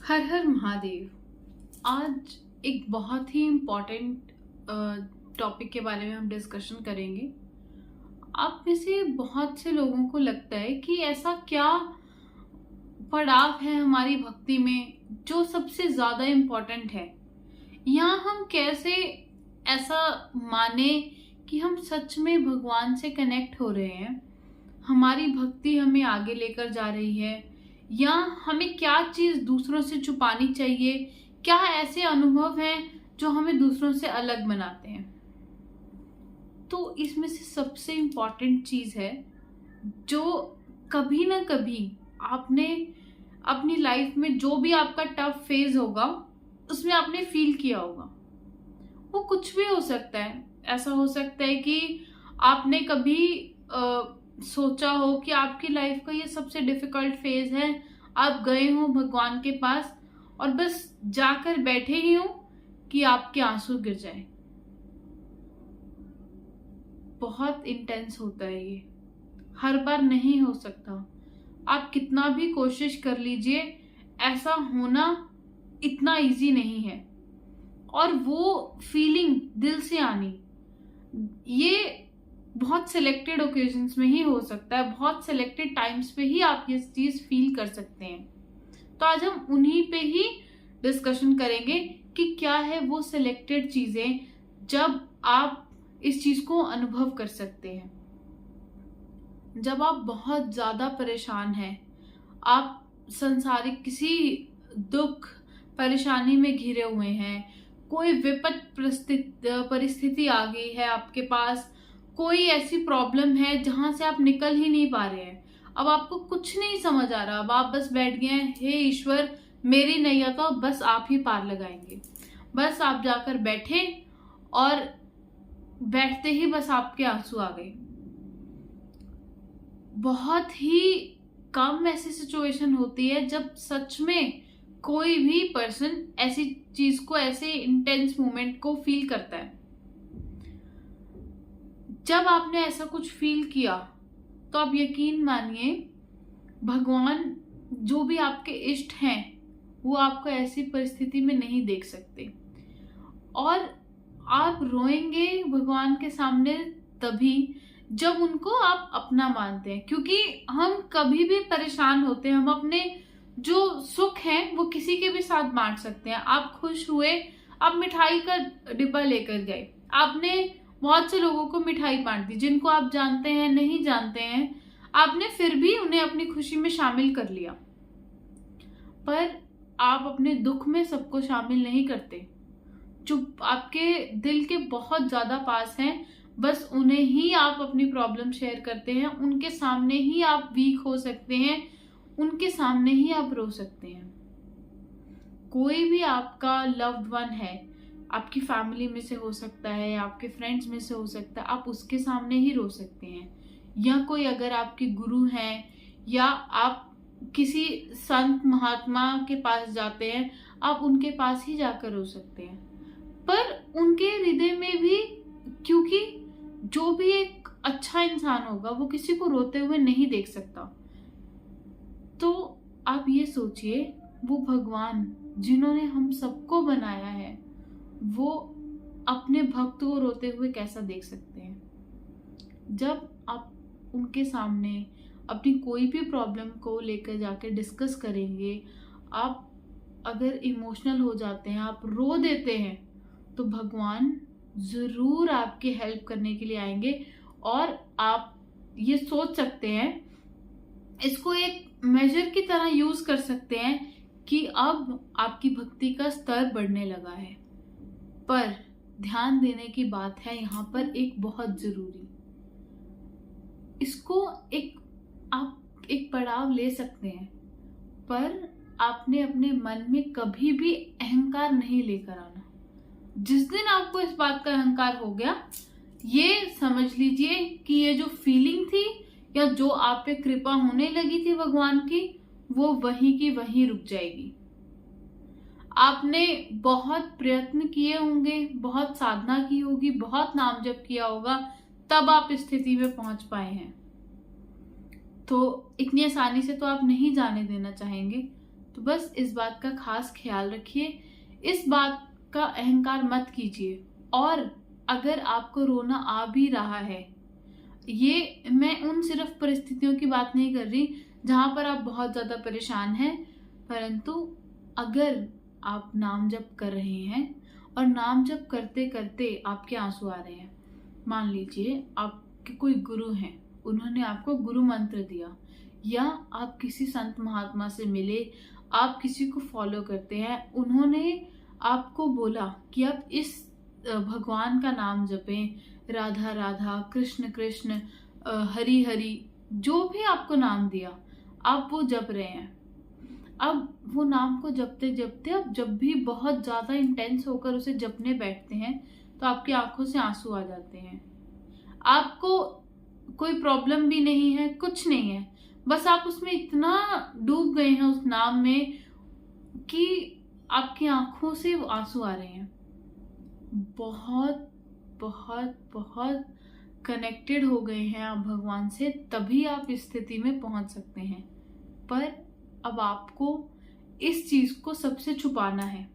हर हर महादेव। आज एक बहुत ही इम्पोर्टेंट टॉपिक के बारे में हम डिस्कशन करेंगे। आप में से बहुत से लोगों को लगता है कि ऐसा क्या पड़ाव है हमारी भक्ति में जो सबसे ज्यादा इम्पोर्टेंट है, या हम कैसे ऐसा माने कि हम सच में भगवान से कनेक्ट हो रहे हैं, हमारी भक्ति हमें आगे लेकर जा रही है, या हमें क्या चीज दूसरों से छुपानी चाहिए। क्या ऐसे अनुभव हैं जो हमें दूसरों से अलग बनाते हैं। तो इसमें से सबसे इम्पोर्टेंट चीज है जो कभी ना कभी आपने अपनी लाइफ में, जो भी आपका टफ फेज होगा उसमें आपने फील किया होगा। वो कुछ भी हो सकता है। ऐसा हो सकता है कि आपने कभी सोचा हो कि आपकी लाइफ का ये सबसे डिफिकल्ट फेज है, आप गए हो भगवान के पास और बस जाकर बैठे ही हो कि आपके आंसू गिर जाए। बहुत इंटेंस होता है ये, हर बार नहीं हो सकता। आप कितना भी कोशिश कर लीजिए, ऐसा होना इतना इजी नहीं है। और वो फीलिंग दिल से आनी, ये बहुत सिलेक्टेड ओकेजन्स में ही हो सकता है। बहुत सिलेक्टेड टाइम्स पे ही आप ये चीज फील कर सकते हैं। तो आज हम उन्हीं पे ही डिस्कशन करेंगे कि क्या है वो सिलेक्टेड चीजें जब आप इस चीज को अनुभव कर सकते हैं। जब आप बहुत ज्यादा परेशान हैं, आप संसारिक किसी दुख परेशानी में घिरे हुए हैं, कोई विपद परिस्थिति आ गई है आपके पास, कोई ऐसी प्रॉब्लम है जहां से आप निकल ही नहीं पा रहे हैं, अब आपको कुछ नहीं समझ आ रहा, अब आप बस बैठ गए हैं, हे ईश्वर मेरी नैया तो बस आप ही पार लगाएंगे। बस आप जाकर बैठे और बैठते ही बस आपके आंसू आ गए। बहुत ही कम ऐसी सिचुएशन होती है जब सच में कोई भी पर्सन ऐसी चीज को, ऐसे इंटेंस मोमेंट को फील करता है। जब आपने ऐसा कुछ फील किया तो आप यकीन मानिए, भगवान जो भी आपके इष्ट हैं वो आपको ऐसी परिस्थिति में नहीं देख सकते। और आप रोएंगे भगवान के सामने तभी जब उनको आप अपना मानते हैं। क्योंकि हम कभी भी परेशान होते हैं, हम अपने जो सुख है वो किसी के भी साथ बांट सकते हैं। आप खुश हुए, आप मिठाई का डिब्बा लेकर गए, आपने बहुत से लोगों को मिठाई बांट दी, जिनको आप जानते हैं नहीं जानते हैं, आपने फिर भी उन्हें अपनी खुशी में शामिल कर लिया। पर आप अपने दुख में सबको शामिल नहीं करते। जो आपके दिल के बहुत ज्यादा पास हैं, बस उन्हें ही आप अपनी प्रॉब्लम शेयर करते हैं। उनके सामने ही आप वीक हो सकते हैं, उनके सामने ही आप रो सकते हैं। कोई भी आपका लव्ड वन है, आपकी फैमिली में से हो सकता है, आपके फ्रेंड्स में से हो सकता है, आप उसके सामने ही रो सकते हैं। या कोई अगर आपके गुरु हैं, या आप किसी संत महात्मा के पास जाते हैं, आप उनके पास ही जाकर रो सकते हैं। पर उनके हृदय में भी, क्योंकि जो भी एक अच्छा इंसान होगा वो किसी को रोते हुए नहीं देख सकता। तो आप ये सोचिए, वो भगवान जिन्होंने हम सबको बनाया है, वो अपने भक्त को रोते हुए कैसा देख सकते हैं। जब आप उनके सामने अपनी कोई भी प्रॉब्लम को लेकर जाकर डिस्कस करेंगे, आप अगर इमोशनल हो जाते हैं, आप रो देते हैं, तो भगवान जरूर आपकी हेल्प करने के लिए आएंगे। और आप ये सोच सकते हैं, इसको एक मेजर की तरह यूज कर सकते हैं कि अब आपकी भक्ति का स्तर बढ़ने लगा है। पर ध्यान देने की बात है यहाँ पर एक बहुत जरूरी, इसको आप एक पड़ाव ले सकते हैं, पर आपने अपने मन में कभी भी अहंकार नहीं लेकर आना। जिस दिन आपको इस बात का अहंकार हो गया, ये समझ लीजिए कि ये जो फीलिंग थी या जो आप पे कृपा होने लगी थी भगवान की, वो वहीं की वहीं रुक जाएगी। आपने बहुत प्रयत्न किए होंगे, बहुत साधना की होगी, बहुत नाम जप किया होगा, तब आप इस स्थिति में पहुंच पाए हैं। तो इतनी आसानी से तो आप नहीं जाने देना चाहेंगे। तो बस इस बात का खास ख्याल रखिए, इस बात का अहंकार मत कीजिए। और अगर आपको रोना आ भी रहा है, ये मैं उन सिर्फ परिस्थितियों की बात नहीं कर रही जहां पर आप बहुत ज्यादा परेशान हैं, परंतु अगर आप नाम जप कर रहे हैं और नाम जप करते करते आपके आंसू आ रहे हैं, मान लीजिए आपके कोई गुरु हैं, उन्होंने आपको गुरु मंत्र दिया, या आप किसी संत महात्मा से मिले, आप किसी को फॉलो करते हैं, उन्होंने आपको बोला कि आप इस भगवान का नाम जपें, राधा राधा, कृष्ण कृष्ण, हरि हरि, जो भी आपको नाम दिया आप वो जप रहे हैं। अब वो नाम को जपते जपते अब जब भी बहुत ज्यादा इंटेंस होकर उसे जपने बैठते हैं तो आपकी आंखों से आंसू आ जाते हैं। आपको कोई प्रॉब्लम भी नहीं है, कुछ नहीं है, बस आप उसमें इतना डूब गए हैं उस नाम में कि आपकी आंखों से वो आंसू आ रहे हैं। बहुत बहुत बहुत कनेक्टेड हो गए हैं आप भगवान से, तभी आप इस स्थिति में पहुंच सकते हैं। पर अब आपको इस चीज को सबसे छुपाना है,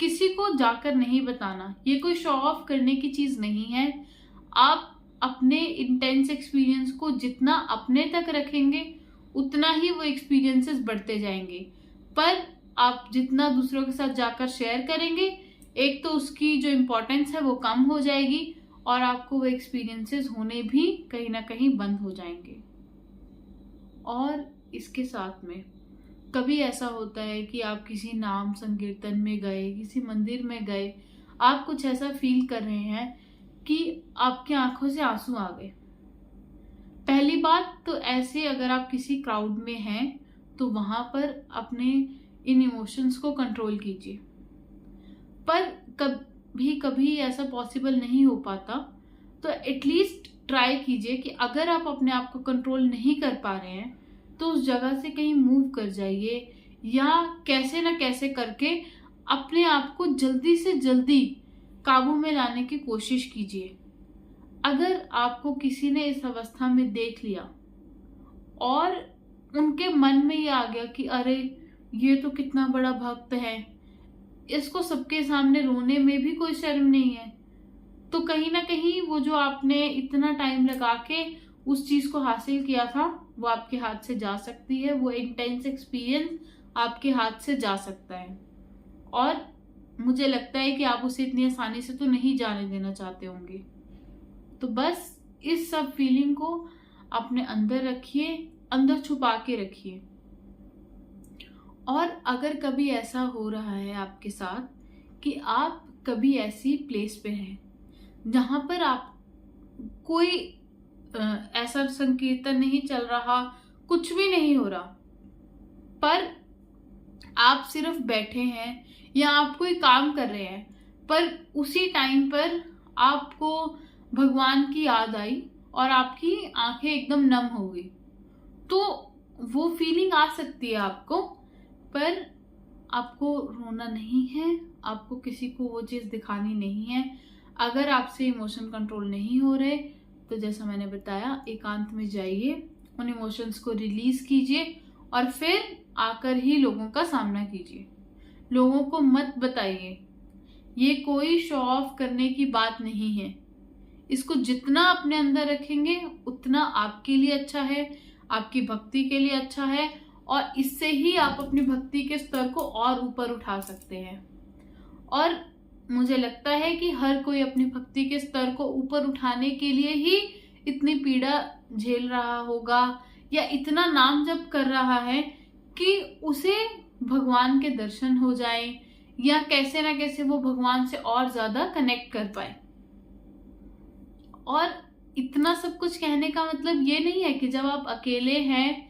किसी को जाकर नहीं बताना। ये कोई शो ऑफ करने की चीज नहीं है। आप अपने इंटेंस एक्सपीरियंस को जितना अपने तक रखेंगे उतना ही वो एक्सपीरियंसेस बढ़ते जाएंगे। पर आप जितना दूसरों के साथ जाकर शेयर करेंगे, एक तो उसकी जो इम्पोर्टेंस है वो कम हो जाएगी और आपको वो एक्सपीरियंसेस होने भी कहीं ना कहीं बंद हो जाएंगे। और इसके साथ में कभी ऐसा होता है कि आप किसी नाम संकीर्तन में गए, किसी मंदिर में गए, आप कुछ ऐसा फील कर रहे हैं कि आपकी आंखों से आंसू आ गए। पहली बात तो ऐसे अगर आप किसी क्राउड में हैं तो वहां पर अपने इन इमोशंस को कंट्रोल कीजिए। पर कभी कभी ऐसा पॉसिबल नहीं हो पाता तो एटलीस्ट ट्राई कीजिए कि अगर आप अपने आप को कंट्रोल नहीं कर पा रहे हैं तो उस जगह से कहीं मूव कर जाइए, या कैसे ना कैसे करके अपने आप को जल्दी से जल्दी काबू में लाने की कोशिश कीजिए। अगर आपको किसी ने इस अवस्था में देख लिया और उनके मन में ये आ गया कि अरे ये तो कितना बड़ा भक्त है, इसको सबके सामने रोने में भी कोई शर्म नहीं है, तो कहीं ना कहीं वो जो आपने इतना टाइम लगा के उस चीज को हासिल किया था वो आपके हाथ से जा सकती है। वो इंटेंस एक्सपीरियंस आपके हाथ से जा सकता है और मुझे लगता है कि आप उसे इतनी आसानी से तो नहीं जाने देना चाहते होंगे। तो बस इस सब फीलिंग को अपने अंदर रखिए, अंदर छुपा के रखिए। और अगर कभी ऐसा हो रहा है आपके साथ कि आप कभी ऐसी प्लेस पे हैं जहां पर आप कोई ऐसा संकीर्तन नहीं चल रहा, कुछ भी नहीं हो रहा, पर आप सिर्फ बैठे हैं या आप कोई काम कर रहे हैं, पर उसी टाइम पर आपको भगवान की याद आई और आपकी आंखें एकदम नम हो गई, तो वो फीलिंग आ सकती है आपको। पर आपको रोना नहीं है, आपको किसी को वो चीज दिखानी नहीं है। अगर आपसे इमोशन कंट्रोल नहीं हो रहे तो जैसा मैंने बताया, एकांत में जाइए, उन इमोशंस को रिलीज कीजिए और फिर आकर ही लोगों का सामना कीजिए। लोगों को मत बताइए, ये कोई शो ऑफ करने की बात नहीं है। इसको जितना अपने अंदर रखेंगे उतना आपके लिए अच्छा है, आपकी भक्ति के लिए अच्छा है, और इससे ही आप अपनी भक्ति के स्तर को और ऊपर उठा सकते हैं। और मुझे लगता है कि हर कोई अपनी भक्ति के स्तर को ऊपर उठाने के लिए ही इतनी पीड़ा झेल रहा होगा या इतना नाम जप कर रहा है कि उसे भगवान के दर्शन हो जाए या कैसे ना कैसे वो भगवान से और ज्यादा कनेक्ट कर पाए। और इतना सब कुछ कहने का मतलब ये नहीं है कि जब आप अकेले हैं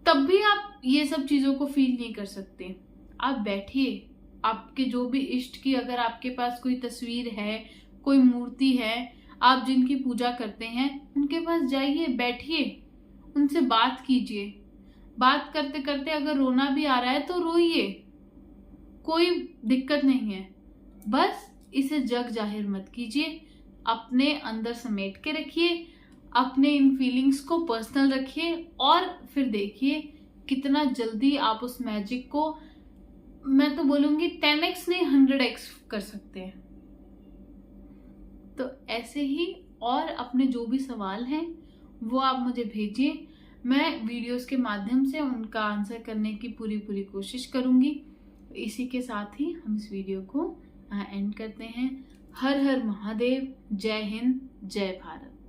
तब भी आप ये सब चीजों को फील नहीं कर सकते। आप बैठिए, आपके जो भी इष्ट की, अगर आपके पास कोई तस्वीर है, कोई मूर्ति है, आप जिनकी पूजा करते हैं, उनके पास जाइए, बैठिए, उनसे बात कीजिए। बात करते करते अगर रोना भी आ रहा है तो रोइए, कोई दिक्कत नहीं है। बस इसे जग जाहिर मत कीजिए, अपने अंदर समेट के रखिए, अपने इन फीलिंग्स को पर्सनल रखिए और फिर देखिए कितना जल्दी आप उस मैजिक को, मैं तो बोलूंगी 10x नहीं 100x कर सकते हैं। तो ऐसे ही और अपने जो भी सवाल हैं वो आप मुझे भेजिए, मैं वीडियोस के माध्यम से उनका आंसर करने की पूरी कोशिश करूंगी। इसी के साथ ही हम इस वीडियो को एंड करते हैं। हर हर महादेव, जय हिंद, जय भारत।